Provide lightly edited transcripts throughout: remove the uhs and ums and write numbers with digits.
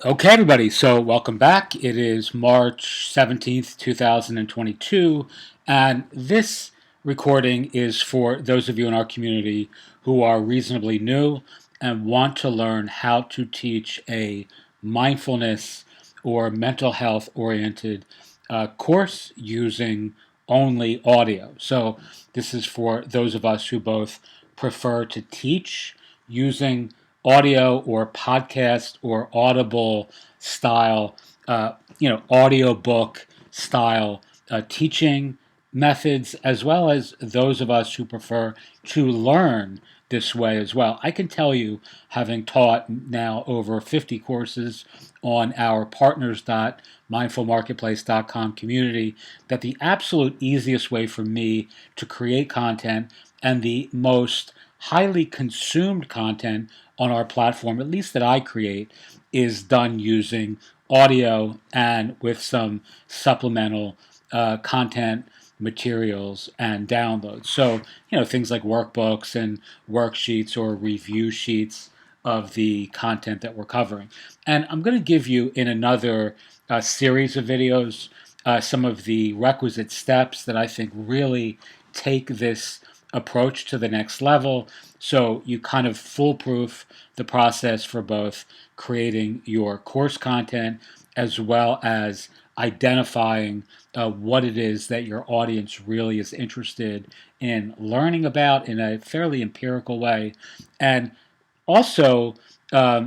Okay, everybody, so welcome back. It is March 17th, 2022, and this recording is for those of you in our community who are reasonably new and want to learn how to teach a mindfulness or mental health oriented course using only audio. So, this is for those of us who both prefer to teach using audio or podcast or audible style, audiobook style teaching methods, as well as those of us who prefer to learn this way as well. I can tell you, having taught now over 50 courses on our partners.mindfulmarketplace.com community, that the absolute easiest way for me to create content and the most highly consumed content on our platform, at least that I create, is done using audio and with some supplemental content materials and downloads. So, things like workbooks and worksheets or review sheets of the content that we're covering. And I'm going to give you in another series of videos some of the requisite steps that I think really take this approach to the next level. So you kind of foolproof the process for both creating your course content as well as identifying what it is that your audience really is interested in learning about in a fairly empirical way, and also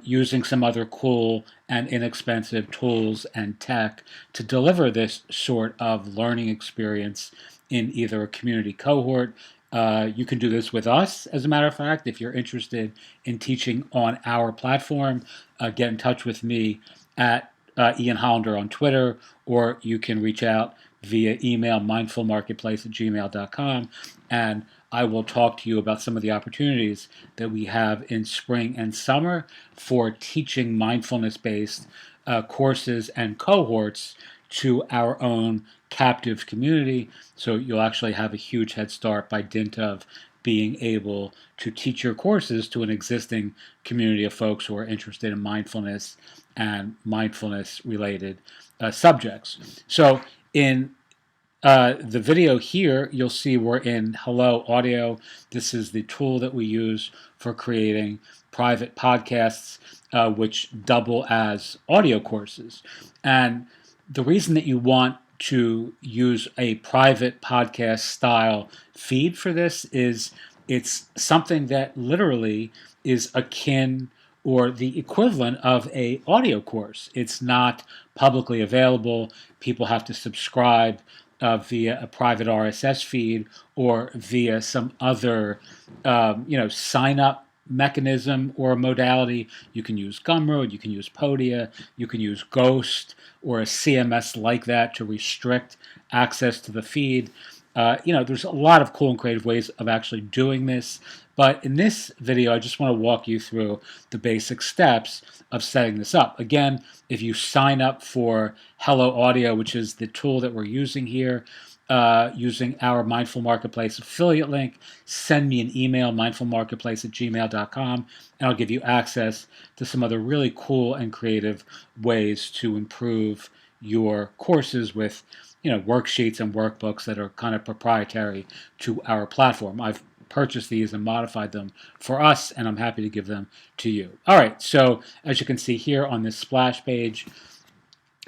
using some other cool and inexpensive tools and tech to deliver this sort of learning experience in either a community cohort. You can do this with us, as a matter of fact. If you're interested in teaching on our platform, get in touch with me at Ian Hollander on Twitter, or you can reach out via email, mindfulmarketplace@gmail.com, and I will talk to you about some of the opportunities that we have in spring and summer for teaching mindfulness based courses and cohorts to our own captive community. So you'll actually have a huge head start by dint of being able to teach your courses to an existing community of folks who are interested in mindfulness and mindfulness related subjects. So in the video here, you'll see we're in Hello Audio. This is the tool that we use for creating private podcasts, which double as audio courses. And the reason that you want to use a private podcast style feed for this is it's something that literally is akin or the equivalent of a audio course. It's not publicly available. People have to subscribe via a private RSS feed or via some other, sign up mechanism or modality. You can use Gumroad, you can use Podia, you can use Ghost or a CMS like that to restrict access to the feed. There's a lot of cool and creative ways of actually doing this. But in this video, I just want to walk you through the basic steps of setting this up. Again, if you sign up for Hello Audio, which is the tool that we're using here, using our Mindful Marketplace affiliate link, send me an email, mindfulmarketplace@gmail.com, and I'll give you access to some other really cool and creative ways to improve your courses with worksheets and workbooks that are kind of proprietary to our platform. I've purchased these and modified them for us, and I'm happy to give them to you. All right, so as you can see here on this splash page,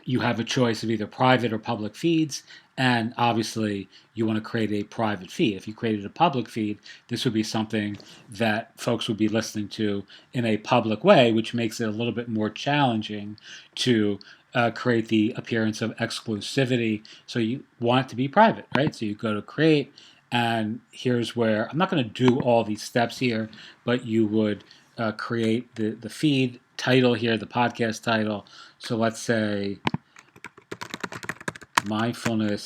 you have a choice of either private or public feeds, and obviously you want to create a private feed. If you created a public feed, this would be something that folks would be listening to in a public way, which makes it a little bit more challenging to create the appearance of exclusivity. So you want it to be private, right? So you go to create, and here's where I'm not going to do all these steps here, but you would create the feed title here, the podcast title. So let's say mindfulness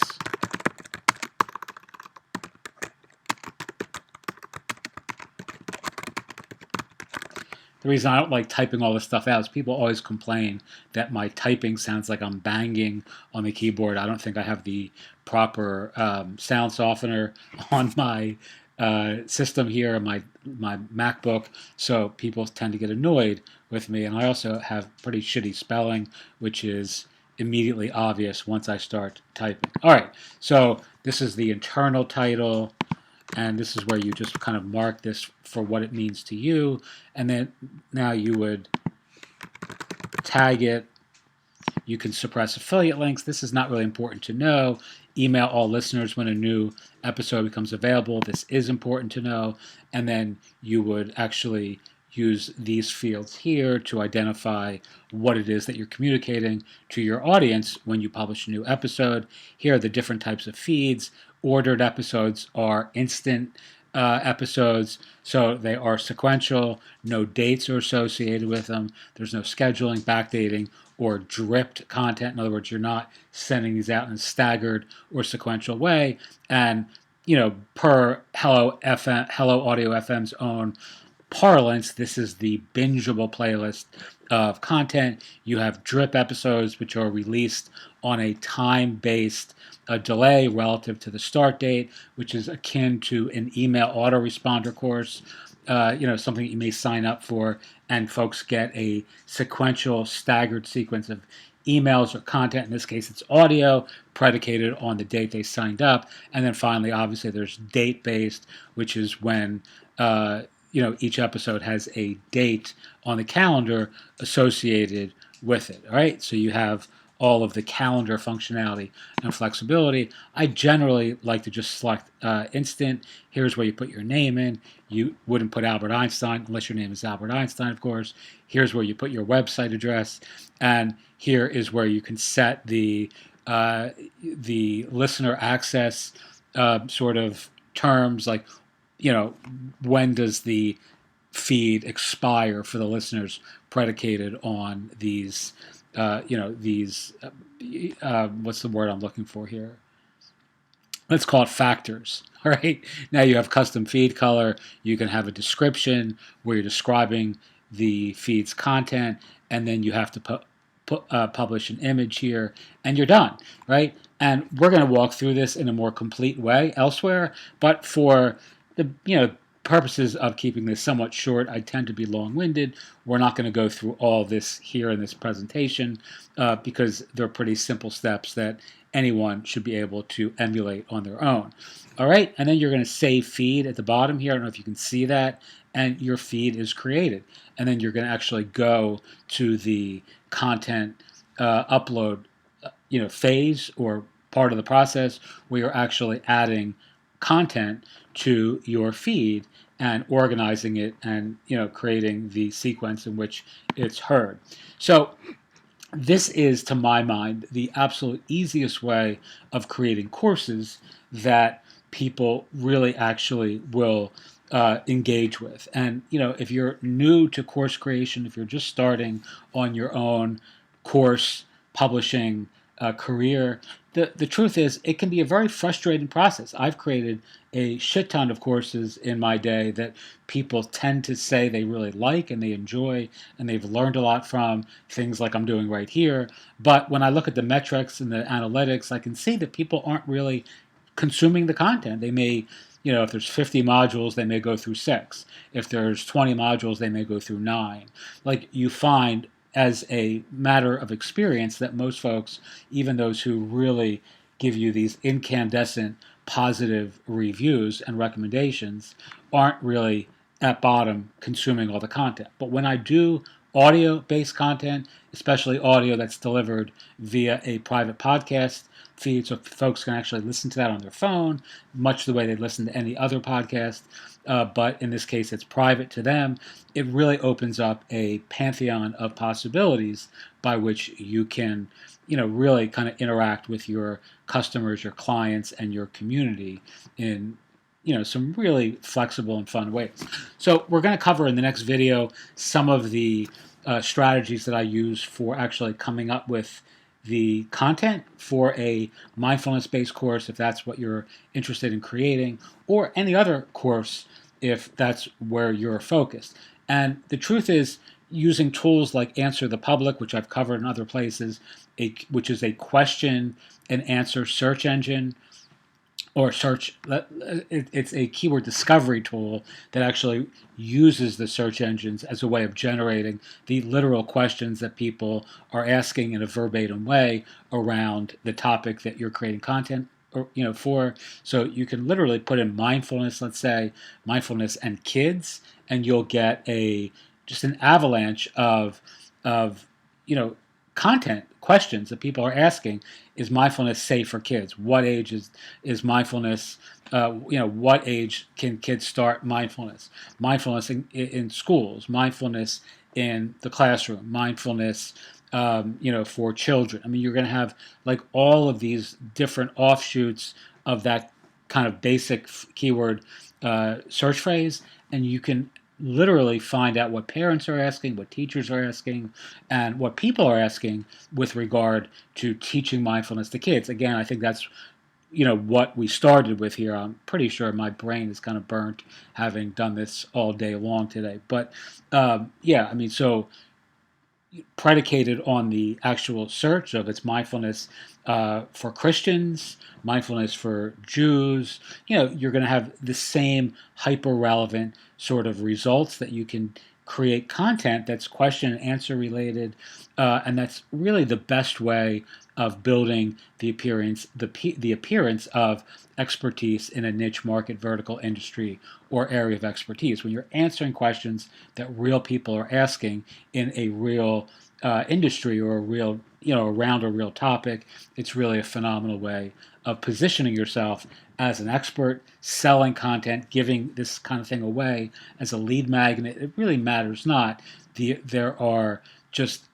The reason I don't like typing all this stuff out is people always complain that my typing sounds like I'm banging on the keyboard. I don't think I have the proper sound softener on my system here on my MacBook, so people tend to get annoyed with me. And I also have pretty shitty spelling, which is immediately obvious once I start typing. All right, so this is the internal title, and this is where you just kind of mark this for what it means to you, and then now you would tag it. You can suppress affiliate links. This is not really important to know. Email all listeners when a new episode becomes available. This is important to know. And then you would actually use these fields here to identify what it is that you're communicating to your audience when you publish a new episode. Here are the different types of feeds. Ordered episodes are instant episodes, so they are sequential. No dates are associated with them. There's no scheduling, backdating, or dripped content. In other words, you're not sending these out in a staggered or sequential way. And per Hello Audio FM's own parlance, this is the bingeable playlist of content. You have drip episodes, which are released on a time-based delay relative to the start date, which is akin to an email autoresponder course. Something that you may sign up for, and folks get a sequential, staggered sequence of emails or content. In this case, it's audio predicated on the date they signed up. And then finally, obviously, there's date-based, which is when each episode has a date on the calendar associated with it. All right, so you have all of the calendar functionality and flexibility. I generally like to just select instant. Here's where you put your name in. You wouldn't put Albert Einstein unless your name is Albert Einstein, of course. Here's where you put your website address, and here is where you can set the listener access sort of terms, like when does the feed expire for the listeners, predicated on these what's the word I'm looking for here? Let's call it factors. All right. Now you have custom feed color. You can have a description where you're describing the feed's content, and then you have to publish an image here, and you're done. Right. And we're going to walk through this in a more complete way elsewhere, but for the purposes of keeping this somewhat short, I tend to be long-winded. We're not going to go through all this here in this presentation because they're pretty simple steps that anyone should be able to emulate on their own. All right, and then you're going to save feed at the bottom here. I don't know if you can see that, and your feed is created. And then you're going to actually go to the content upload phase or part of the process where you're actually adding content to your feed and organizing it and creating the sequence in which it's heard. So this is, to my mind, the absolute easiest way of creating courses that people really actually will engage with. And if you're new to course creation, if you're just starting on your own course publishing career, the truth is it can be a very frustrating process. I've created a shit ton of courses in my day that people tend to say they really like and they enjoy and they've learned a lot from, things like I'm doing right here. But when I look at the metrics and the analytics, I can see that people aren't really consuming the content. They may, if there's 50 modules, they may go through 6. If there's 20 modules, they may go through 9. Like, you find as a matter of experience that most folks, even those who really give you these incandescent positive reviews and recommendations, aren't really at bottom consuming all the content. But when I do audio-based content, especially audio that's delivered via a private podcast feed, so folks can actually listen to that on their phone, much the way they listen to any other podcast, but in this case it's private to them, it really opens up a pantheon of possibilities by which you can really kind of interact with your customers, your clients, and your community in some really flexible and fun ways. So we're going to cover in the next video some of the strategies that I use for actually coming up with the content for a mindfulness-based course, if that's what you're interested in creating, or any other course if that's where you're focused. And the truth is, using tools like Answer the Public, which I've covered in other places, which is a question and answer search engine, or search. It's a keyword discovery tool that actually uses the search engines as a way of generating the literal questions that people are asking in a verbatim way around the topic that you're creating content or for. So you can literally put in mindfulness, let's say mindfulness and kids, and you'll get a just an avalanche of you know content questions that people are asking. Is mindfulness safe for kids? What age is mindfulness? What age can kids start mindfulness? Mindfulness in schools, mindfulness in the classroom, mindfulness, for children. I mean, you're going to have like all of these different offshoots of that kind of basic keyword search phrase, and you can literally find out what parents are asking, what teachers are asking, and what people are asking with regard to teaching mindfulness to kids. Again, I think that's what we started with here. I'm pretty sure my brain is kind of burnt having done this all day long today. But yeah, I mean, so predicated on the actual search of its mindfulness for Christians, mindfulness for Jews. You're going to have the same hyper relevant sort of results that you can create content that's question and answer related, and that's really the best way of building the appearance of expertise in a niche market vertical industry or area of expertise. When you're answering questions that real people are asking in a real industry or a real around a real topic, it's really a phenomenal way of positioning yourself as an expert, selling content, giving this kind of thing away as a lead magnet. It really matters not. There are just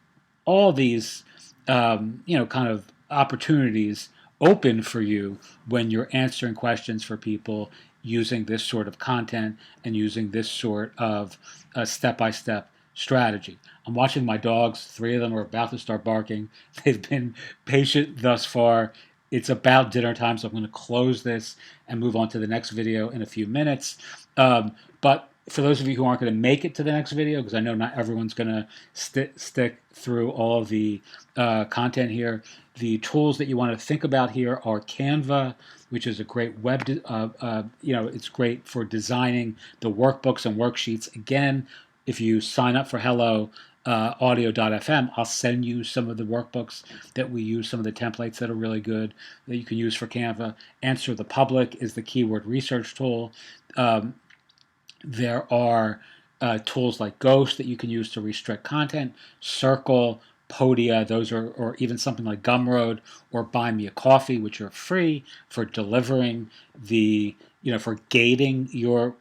all these kind of opportunities open for you when you're answering questions for people using this sort of content and using this sort of step-by-step strategy. I'm watching my dogs. 3 of them are about to start barking. They've been patient thus far. It's about dinner time, so I'm going to close this and move on to the next video in a few minutes. But for those of you who aren't going to make it to the next video, because I know not everyone's going to stick through all of the content here, the tools that you want to think about here are Canva, which is a great it's great for designing the workbooks and worksheets. Again, if you sign up for HelloAudio.fm, I'll send you some of the workbooks that we use, some of the templates that are really good that you can use for Canva. Answer the Public is the keyword research tool. There are tools like Ghost that you can use to restrict content, Circle, Podia, those are, or even something like Gumroad or Buy Me a Coffee, which are free for delivering for gating your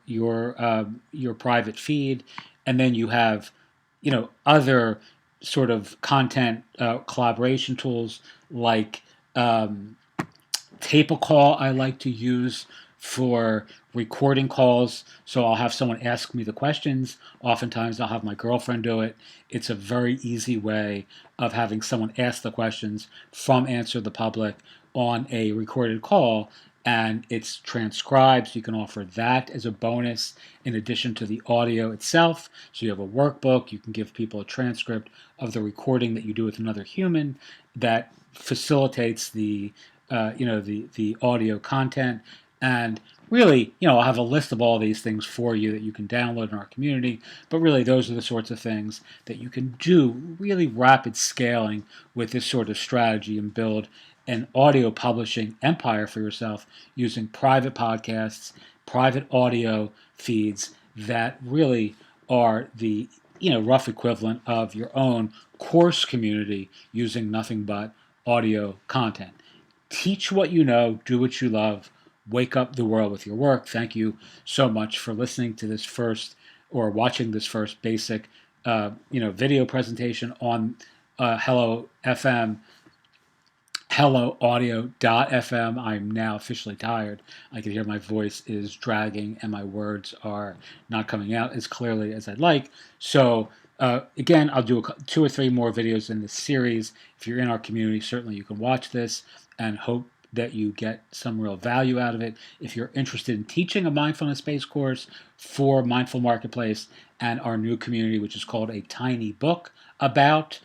private feed, and then you have other sort of content collaboration tools like Tape-a-Call. I like to use for recording calls. So I'll have someone ask me the questions. Oftentimes I'll have my girlfriend do it. It's a very easy way of having someone ask the questions from Answer the Public on a recorded call, and it's transcribed. So you can offer that as a bonus in addition to the audio itself. So you have a workbook. You can give people a transcript of the recording that you do with another human that facilitates the the audio content. And really, I'll have a list of all these things for you that you can download in our community. But really, those are the sorts of things that you can do really rapid scaling with this sort of strategy and build an audio publishing empire for yourself using private podcasts, private audio feeds that really are the rough equivalent of your own course community using nothing but audio content. Teach what you know, do what you love, wake up the world with your work. Thank you so much for listening to this first or watching this first basic video presentation on Hello FM, HelloAudio.fm. I'm now officially tired. I can hear my voice is dragging and my words are not coming out as clearly as I'd like. So again, I'll do 2 or 3 more videos in this series. If you're in our community, certainly you can watch this and hope that you get some real value out of it. If you're interested in teaching a mindfulness-based course for Mindful Marketplace and our new community, which is called A Tiny Book About,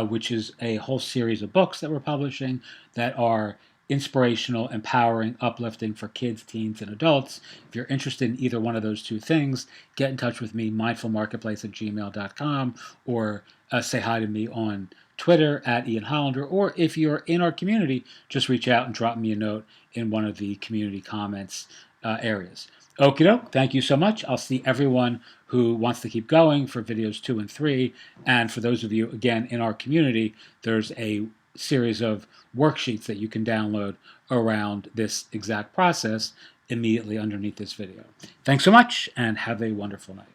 which is a whole series of books that we're publishing that are inspirational, empowering, uplifting for kids, teens, and adults. If you're interested in either one of those two things, get in touch with me, mindfulmarketplace@gmail.com, or say hi to me on Twitter @Ian Hollander, or if you're in our community, just reach out and drop me a note in one of the community comments areas. Okie doke, thank you so much. I'll see everyone who wants to keep going for videos 2 and 3. And for those of you, again, in our community, there's a series of worksheets that you can download around this exact process immediately underneath this video. Thanks so much, and have a wonderful night.